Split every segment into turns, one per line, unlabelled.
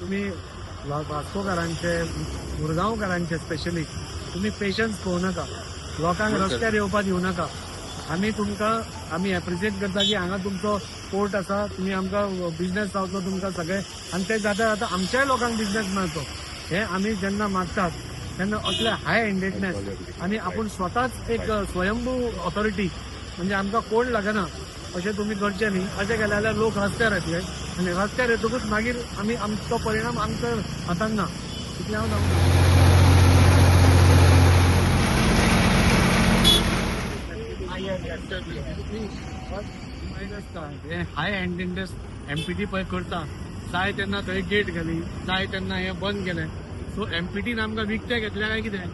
तुम्ही वास्कोकारांचे मुरगांवकारांचे स्पेशली तुम्ही पेशन्स पळोव नाका, लोकांक रस्त्यार येवपाक दिवं नाका. आमी एप्रिशिएट करता की हांगा तुमचो पोर्ट आसा, तुम्ही आमकां बिझनेस जावचो तुमकां सगळे, आनी ते जाता जाता आमच्याय लोकांक बिझनेस मेळचो हे आमी जेन्ना मागतात तेन्ना असले हाय हँडेडनेस आनी आपूण स्वताच एक स्वयंभू ऑथॉरिटी म्हणजे आमकां कोण लागना अशें तुमी करचें न्ही. अशें केलें जाल्यार लोक रस्त्यार येतले आनी रस्त्यार येतकूच मागीर आमी आमचो परिणाम आमच्या हातान ना. इतलें हांव सांगता. हाय हँडेडनेस एमपीटी पळय करता, जाय तेन्ना थंय गेट घाली, जाय तेन्ना हे बंद केलें. सो एमपीटीन आमकां विकते घेतल्या काय कितें.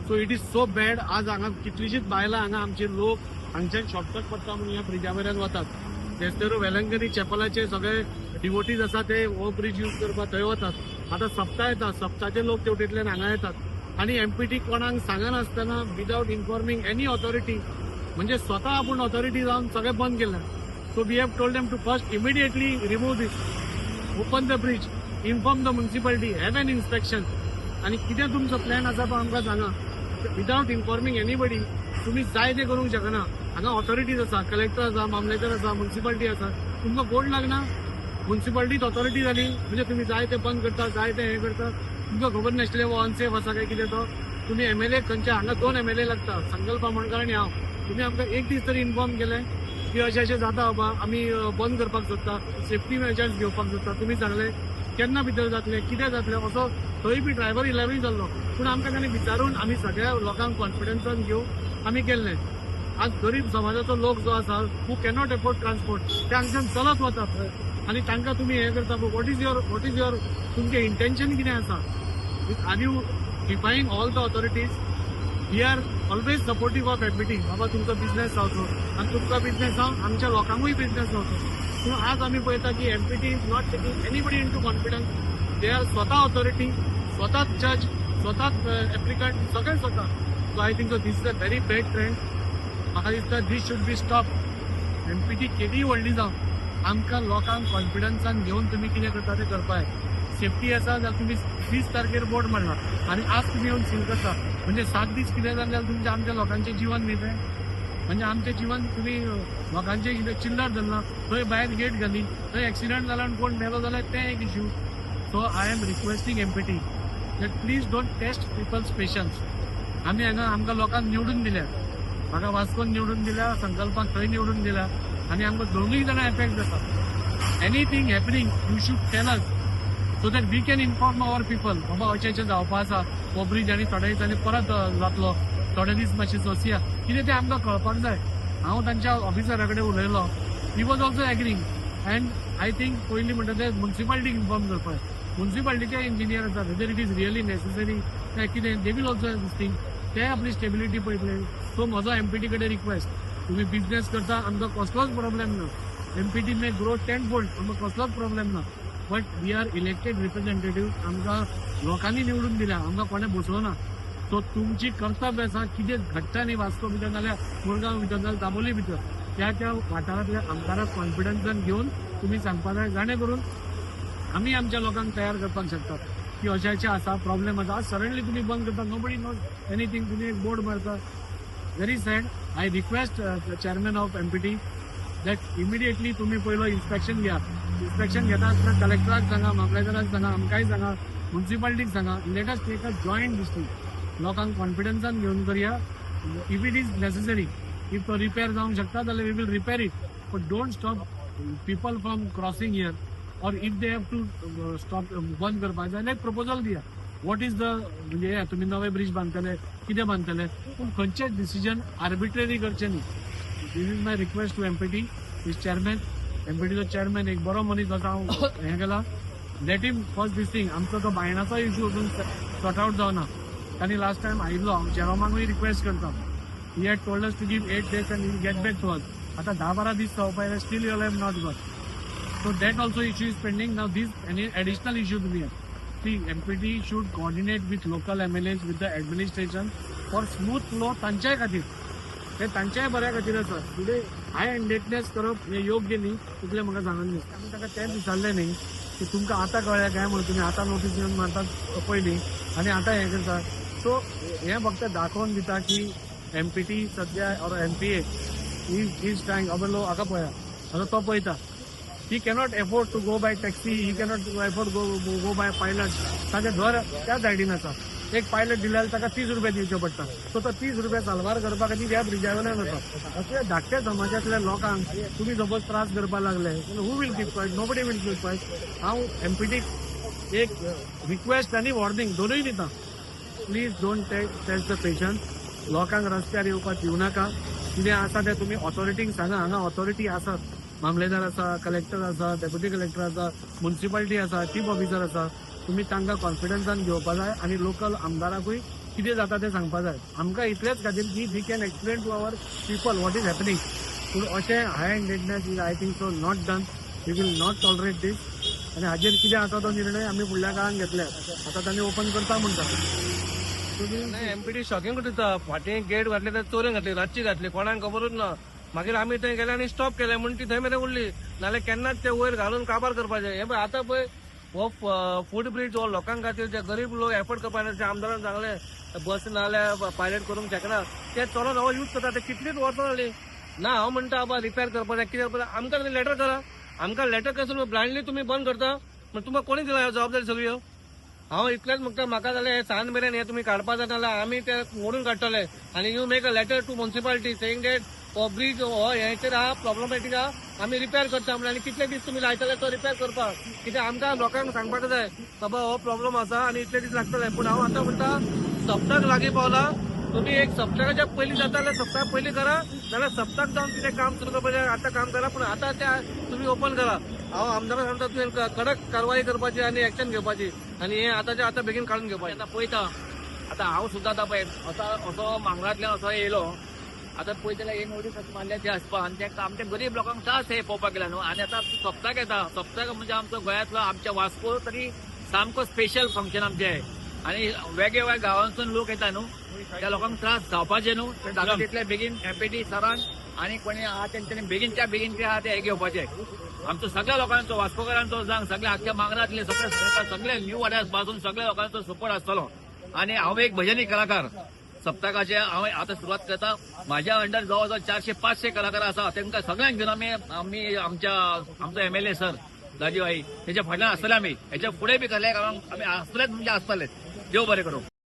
So it is so bad. आज हांगा कितलींशींच बायलां हांगा आमचे लोक हांगच्यान शॉर्टकट पडटा म्हणून ह्या ब्रिजा वयल्यान वतात. तेच वेलंकनी चॅपलाचे सगळे डिवोटीज आसा ते हो ब्रिज यूज करपाक थंय वतात. आतां सप्ता येता, सप्ताचे लोक तेवटेंतल्यान हांगा येतात आनी एमपीटी कोणाक सांगनासतना विदाउट इन्फॉर्मिंग एनी ऑथॉरिटी म्हणजे स्वता आपूण ऑथॉरिटी जावन सगळें बंद केलें. So we have told them to first immediately remove this, open the bridge, inform the municipality, have an inspection आनी कितें तुमचो प्लॅन आसा तो आमकां सांगा. विदाउट इन्फॉर्मिंग एनीबडी तुम्ही जाय ते करूंक शकना. हांगा ऑथॉरिटीज आसा, कलेक्टर आसा, मामलेदार आसा, म्युनिसिपालिटी आसा, तुमकां कोण लागना. म्युनिसिपालिटीत ऑथॉरिटी जाली म्हणजे तुम्ही जाय ते बंद करता, जाय ते हे करता. तुमकां खबर नासलें वो अनसेफ आसा काय कितें तो. तुम्ही एमएलए खंयचे हांगा 2 एमएलए लागता, संकल्प आमोणकार आनी हांव. तुम्ही आमकां एक दीस तरी इन्फॉर्म केलें की अशें अशें जाता बाबा, आमी बंद करपाक सोदता, सेफ्टी मेजर्स घेवपाक सोदता. तुम्ही सांगलें केन्ना भितर जातलें, कितें जातलें असो. थंय बी ड्रायव्हर इलेवरी जाल्लो, पूण आमकां ताणें विचारून आमी सगळ्या लोकांक कॉन्फिडन्सान घेवन आमी केल्लें. आज गरीब समाजाचो लोक जो आसा हू कॅनॉट एफोर्ड ट्रान्सपोर्ट ते हांगच्यान चलत वतात आनी तांकां तुमी हें करता. वॉट इज युअर तुमचें इंटेन्शन कितें आसा. Are you defying all the authorities. We are always supportive of MPT. बाबा तुमचो बिझनेस जावचो आनी तुमचो बिझनेस जावन आमच्या लोकांकूय बिझनेस जावचो. पूण आज आमी पळयता की empty is not taking anybody in to confidence. They are स्वता ऑथॉरिटी, स्वताच जज, स्वताच एप्लिकंट, सगळे स्वता. So I think so this is a very bad trend. म्हाका दिसता दीस शूड बी स्टॉप. एमपीटी केदीय व्हडली जावन आमकां लोकांक कॉन्फिडन्सान घेवन तुमी कितें करता तें करपाक. सेफ्टी आसा जाल्यार तुमी 20 तारखेर बोर्ड मारला आनी आज तुमी येवन सील करता म्हणजे 7 दीस कितें जालें जाल्यार तुमच्या आमच्या लोकांचें जीवन न्ही तें. म्हणजे आमचें जीवन तुमी लोकांचें कितें चिल्लर धरना. थंय भायर गेट घाली, थंय एक्सिडंट जाला आनी कोण मेलो जाल्यार तें एक issue. So I am requesting MPT that please don't test people's patience. आमी हांगा आमकां लोकांक निवडून दिल्या, म्हाका वास्कोन निवडून दिल्या, संकल्पाक थंय निवडून दिल्या आनी आमकां दोनूय जाणां एफेक्ट जाता. Anything happening you should tell us so that we can inform our people. बाबा अशें जावपा आसा, हो ब्रिज आनी थोड्या दिसांनी परत जातलो, थोडे दीस मातशें सोंसया कितें तें आमकां कळपाक जाय. हांव तांच्या ऑफिसरा कडेन उलयलो, he was also agreeing. And I think पयलीं म्हणटा तें म्युनिसिपालिटीक इन्फॉर्म करपाक. म्युनिसिपालिटीचे इंजिनियर आसा, whether it is really necessary काय कितें दे वील ऑल्सो दिस ते आपली स्टेबिलिटी पळयतले. सो म्हजो एमपीटी कडेन रिक्वेस्ट, तुमी बिझनेस करता आमकां कसलोच प्रॉब्लेम ना. एमपीटी मे ग्रो 10 फोल्ड, आमकां कसलोच प्रॉब्लेम ना. But we are elected representative. आमकां लोकांनी निवडून दिल्या, आमकां कोणें बसोवना. सो तुमची कर्तव्य आसा कितें घडटा न्ही वास्को भितर नाल्यार मुरगांव भितर नाल्यार दाबोली भितर त्या वाठारांतल्या आमकाराक कॉन्फिडन्सान घेवन तुमी सांगपा जाय. जाणे करून आमी आमच्या लोकांक तयार करपाक शकतात की अशें अशें आसा, प्रॉब्लेम आसा. आज सडनली तुमी बंद करता, नोबडी नोज एनीथींग. तुमी एक बोर्ड मारता, very sad. I request chairman of empty that immediately तुम्ही पयलो इन्स्पेक्शन घ्या. इन्स्पेक्शन घेता आसतना कलेक्टराक सांगा, मामलेदाराक सांगा, आमकांय सांगा, म्युनिसिपालिटीक सांगा. Let us take a joint decision. लोकांक कॉन्फिडन्सान घेवन करुया. If it is necessary, if तो रिपेअर जावंक शकता जाल्यार we will repair it. But don't stop people from crossing here. और if they have to stop बंद करपाक जाय जाल्यार प्रपोजल दिया. वॉट इज द म्हणजे तुमी नवे ब्रिज बांदतले, कितें बांदतले, पूण खंयचेच डिसिजन आर्बिट्ररी करचें न्ही. This is my request to MPT. Is chairman, एमपीटीचो चेअरमॅन एक बरो मनीस आसा, हांव हें केला. Let him first this thing. आमचो तो बायणाचो इश्यू अजून सॉर्ट आउट जावना. तांणी लास्ट टायम आयिल्लो, हांव जेरोमाकूय रिक्वेस्ट करता. He had told us to give 8 days and he get back to us. आतां 10-12 दीस जावपा येयले, still you have not got. So that also issue is pending. Now these any additional issue to be here. See, MPT should coordinate with local MLAs with the administration for smooth flow. तांच्याय खातीर ते तांच्याय बऱ्या खातीर आसा. फुडें हाय हँडेडनेस करप हें योग्य न्ही. तितलें म्हाका सांगन दिसता. आमी ताका तेंच विचारलें न्ही की तुमकां आतां कळ्ळें काय म्हणून तुमी आतां नोटीस घेवन मारतात पयलीं आनी आतां हें करतात. सो हें फक्त दाखोवन दिता की एमपीटी सध्या ऑर एमपीए इज ट्रायंग अब लो हाका पळया आतां तो पळयता he cannot afford to go by taxi he cannot afford go by pilot ताजें घर त्या सायडीन आसा. एक पायलट दिल्यार ताका 30 रुपया दिवचे पडटा. सो तो 30 रुपया साल्वार करपा खातीर ह्या ब्रिजा वयल्यान वता. असल्या धाकट्या समाजातल्या लोकांक तुमी सपोज त्रास करपाक लागले who will keep quiet nobody will keep quiet. हांव एमपीटीक एक रिक्वेस्ट आनी वॉर्निंग दोनूय दिता. Please don't test the patience. लोकांक रस्त्यार येवपाक दिवं नाका. कितें आसा तें तुमी ऑथॉरिटीक सांगा. हांगा ऑथॉरिटी आसात. मामलेदार आसा, कलेक्टर आसा, डेप्युटी कलेक्टर आसा, म्युन्सिपालिटी आसा, चीफ ऑफिसर आसा. तुम्ही तांकां कॉन्फिडन्सान घेवपाक जाय आनी लोकल आमदाराकूय कितें जाता तें सांगपाक जाय. आमकां इतलेंच खातीर की we can explain to our people what is happening. पूण अशें high handedness is I think so not done. We will not tolerate this. आनी हाजेर कितें आसा तो निर्णय आमी फुडल्या काळान घेतल्यात. आतां तांणी ओपन करता म्हणटा.
एमपीटी शॉकिंग दिता. फाटीं गेट घातले ते चोरून घातली, रातची घातली, कोणाक खबरूच ना. मागीर आमी थंय गेले आनी स्टॉप केले म्हणून ती थंय मेरेन उरली. नाल्यार केन्नाच ते वयर घालून काबार करपाचे. हे पळय आतां पळय हो फूड ब्रिज हो लोकांक खातीर जे गरीब लोक एफोर्ड करपाक आमदारान सांगले बस नाल्यार पायलट करूंक शकना ते चलोन हांव यूज करता. ते कितलीच वर्सां जाली ना. हांव म्हणटा बाबा रिपेर करपाक जाय कितें करपाक आमकां लेटर करा. आमकां लेटर करून ब्लायंडली तुमी बंद करता म्हण तुमकां कोणी दिला जबाबदारी सगळी. हांव इतलेंच म्हणटा म्हाका जाल्यार हे सांज मेरेन हे तुमी काडपा जाय नाल्यार आमी ते मोडून काडटले. आनी you make a letter to municipality saying that हो ब्रिज हो हेचेर आहा प्रॉब्लेमॅटीक आहा आमी रिपेर करता म्हणून. आनी कितले दीस तुमी लायतले तो रिपेर करपाक. कित्याक आमकां लोकांक सांगपाक जाय बाबा हो प्रॉब्लेम आसा आनी इतले दीस लागतले. पूण हांव आतां म्हणटा सप्तक लागीं पावला. तुम्ही एक सप्तकाच्या पयलीं जाता जाल्यार सप्तक पयलीं करा नाल्यार सप्तक जावन कितें काम सुरू करपाचें आतां काम करा. पूण आतां त्या तुमी ओपन करा. हांव आमदाराक सांगता तुवें कडक कारवाई करपाची आनी एक्शन घेवपाची आनी हे आतांच्या आतां बेगीन काडून घेवपाचें.
आतां पळयता आतां हांव सुद्दां आतां पळय असो मांगरांतल्यान असो येयलो. आतां पळयत जाल्यार हे नोटीस मारल्या ते आसपा आनी ते आमच्या गरीब लोकांक त्रास हे पळोवपाक गेला न्हू. आनी आतां सप्तक येता. सप्तक म्हणजे आमचो गोंयांतलो आमच्या वास्को तरी सामको स्पेशल फंक्शन आमचें. आनी वेगवेगळ्या गांवांसून लोक येता न्हू. त्या लोकांक त्रास जावपाचे न्हू. जाता तितले बेगीन एमपीटी सरान आनी कोणी आहा तेंच्यांनी बेगीनच्या बेगीन ते आहा ते हे घेवपाचे. आमचो सगळ्या लोकांचो वास्कोकारांचो जावं सगळ्या आख्या मांगरांतले सगळे न्यू वाड्यार पासून सगळ्या लोकांचो सपोर्ट आसतलो. आनी हांव एक भजनी कलाकार सप्तकाचे हांव आतां सुरवात करता. म्हाज्या अंडर जवळ जवळ 400-500 कलाकार आसा. तांकां सगळ्यांक घेवन आमी आमचो एमएलए सर राजीव आई हेच्या फाटल्यान आसतले. आमी हेच्या फुडें बी कसल्या कामांक आमी आसतलेच म्हणजे आसतलेच. देव बरें करूं.